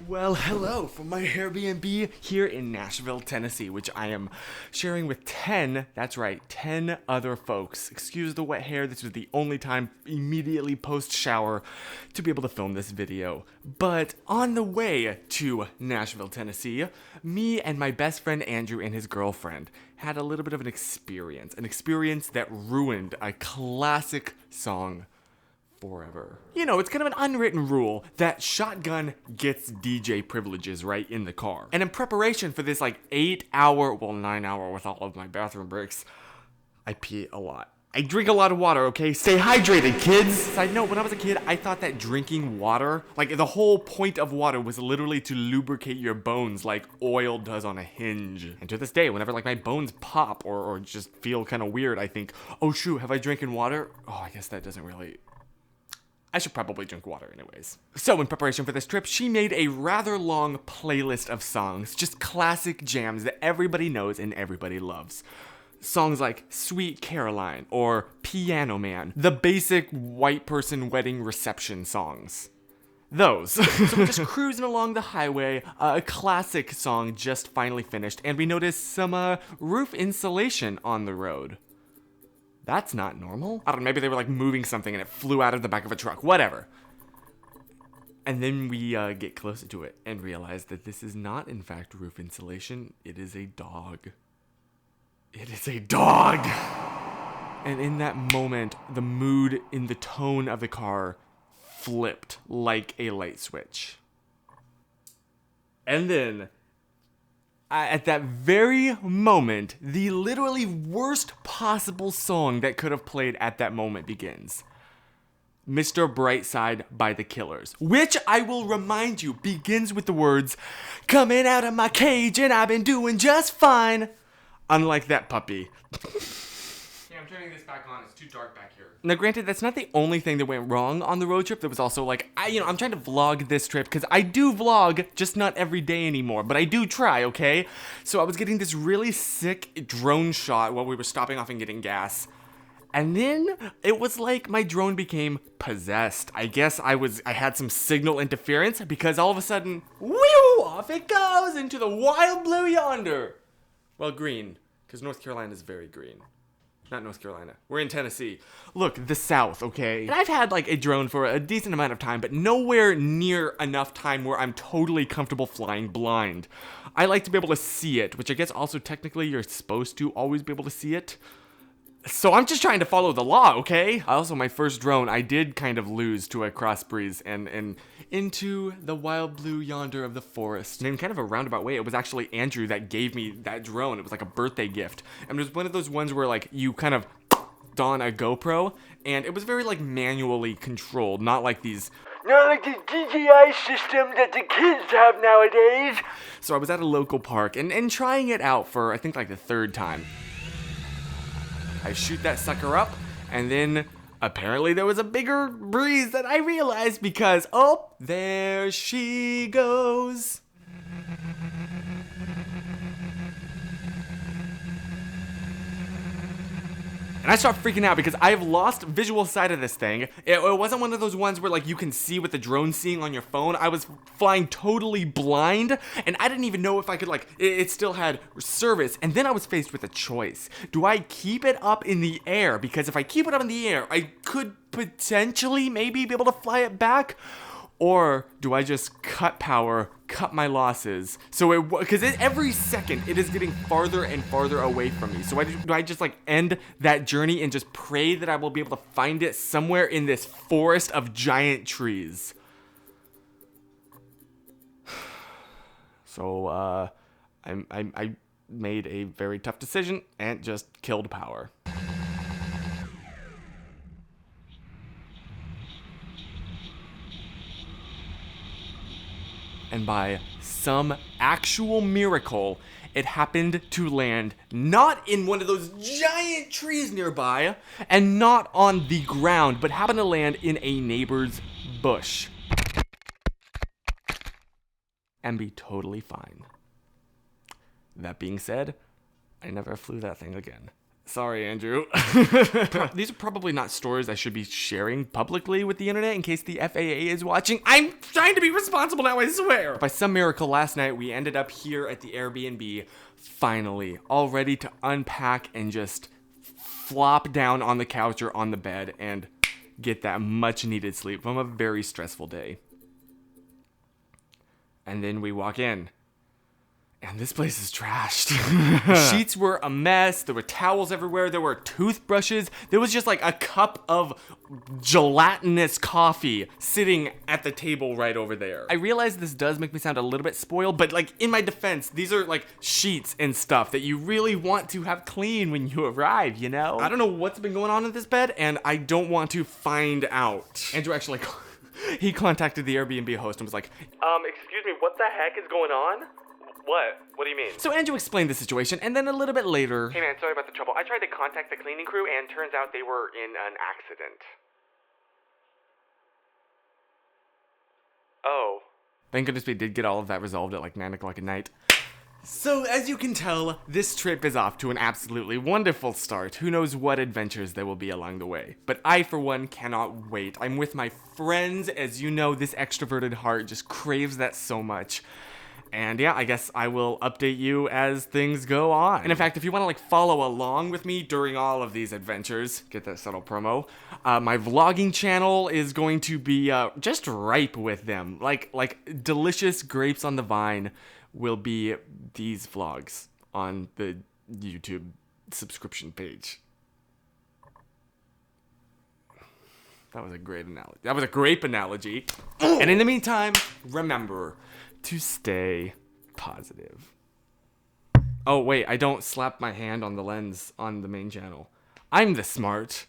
Well, hello from my Airbnb here in Nashville, Tennessee, which I am sharing with 10, that's right, 10 other folks. Excuse the wet hair, this was the only time immediately post-shower to be able to film this video. But on the way to Nashville, Tennessee, me and my best friend Andrew and his girlfriend had a little bit of an experience that ruined a classic song forever. You know, it's kind of an unwritten rule that Shotgun gets DJ privileges right in the car. And in preparation for this 9 hour with all of my bathroom breaks, I pee a lot. I drink a lot of water, okay? Stay hydrated, kids! Side note, when I was a kid, I thought that drinking water, the whole point of water was literally to lubricate your bones like oil does on a hinge. And to this day, whenever my bones pop or just feel kind of weird, I think, oh shoot, have I drinking water? Oh, I guess that doesn't really... I should probably drink water anyways. So in preparation for this trip, she made a rather long playlist of songs, just classic jams that everybody knows and everybody loves. Songs like Sweet Caroline or Piano Man, the basic white person wedding reception songs. Those. So we're just cruising along the highway, a classic song just finally finished, and we noticed some roof insulation on the road. That's not normal. I don't know, maybe they were moving something and it flew out of the back of a truck, whatever. And then we get closer to it and realize that this is not in fact roof insulation, it is a dog. It is a dog! And in that moment, the mood in the tone of the car flipped like a light switch. And then... at that very moment, the literally worst possible song that could have played at that moment begins. Mr. Brightside by The Killers, which I will remind you begins with the words, "Coming out of my cage and I've been doing just fine." Unlike that puppy. I'm turning this back on. It's too dark back here. Now, granted, that's not the only thing that went wrong on the road trip. There was also I'm trying to vlog this trip because I do vlog, just not every day anymore, but I do try, okay? So I was getting this really sick drone shot while we were stopping off and getting gas. And then it was like my drone became possessed. I guess I had some signal interference because all of a sudden, whew, off it goes into the wild blue yonder. Well, green, because North Carolina is very green. Not North Carolina. We're in Tennessee. Look, the South, okay? And I've had a drone for a decent amount of time, but nowhere near enough time where I'm totally comfortable flying blind. I like to be able to see it, which I guess also technically you're supposed to always be able to see it. So I'm just trying to follow the law, okay? Also, my first drone, I did kind of lose to a cross breeze and into the wild blue yonder of the forest. And in kind of a roundabout way, it was actually Andrew that gave me that drone. It was like a birthday gift. And it was one of those ones where you kind of don a GoPro, and it was very manually controlled, not like these... Not like the DJI system that the kids have nowadays. So I was at a local park and trying it out for, I think, the third time. I shoot that sucker up, and then apparently there was a bigger breeze than I realized because, oh, there she goes. And I start freaking out because I've lost visual sight of this thing. It wasn't one of those ones where you can see what the drone's seeing on your phone. I was flying totally blind, and I didn't even know if I could it still had service. And then I was faced with a choice. Do I keep it up in the air? Because if I keep it up in the air, I could potentially maybe be able to fly it back. Or do I just cut power, cut my losses? So because every second it is getting farther and farther away from me. So do I just end that journey and just pray that I will be able to find it somewhere in this forest of giant trees? So I made a very tough decision and just killed power. And by some actual miracle, it happened to land not in one of those giant trees nearby, and not on the ground, but happened to land in a neighbor's bush. And be totally fine. That being said, I never flew that thing again. Sorry, Andrew. These are probably not stories I should be sharing publicly with the internet in case the FAA is watching. I'm trying to be responsible now, I swear. By some miracle, last night we ended up here at the Airbnb, finally, all ready to unpack and just flop down on the couch or on the bed and get that much needed sleep from a very stressful day. And then we walk in. And this place is trashed. The sheets were a mess. There were towels everywhere. There were toothbrushes. There was just like a cup of gelatinous coffee sitting at the table right over there. I realize this does make me sound a little bit spoiled, but like in my defense, these are like sheets and stuff that you really want to have clean when you arrive, you know? I don't know what's been going on in this bed, and I don't want to find out. Andrew actually, he contacted the Airbnb host and was like, excuse me, what the heck is going on? What? What do you mean? So Andrew explained the situation, and then a little bit later... Hey man, sorry about the trouble. I tried to contact the cleaning crew, and turns out they were in an accident. Oh. Thank goodness we did get all of that resolved at like 9 o'clock at night. So, as you can tell, this trip is off to an absolutely wonderful start. Who knows what adventures there will be along the way. But I, for one, cannot wait. I'm with my friends. As you know, this extroverted heart just craves that so much. And yeah, I guess I will update you as things go on. And in fact, if you want to like follow along with me during all of these adventures, get that subtle promo, my vlogging channel is going to be just ripe with them. Like delicious grapes on the vine will be these vlogs on the YouTube subscription page. That was a great analogy. That was a grape analogy. And in the meantime, remember to stay positive. Oh, wait, I don't slap my hand on the lens on the main channel. I'm the smart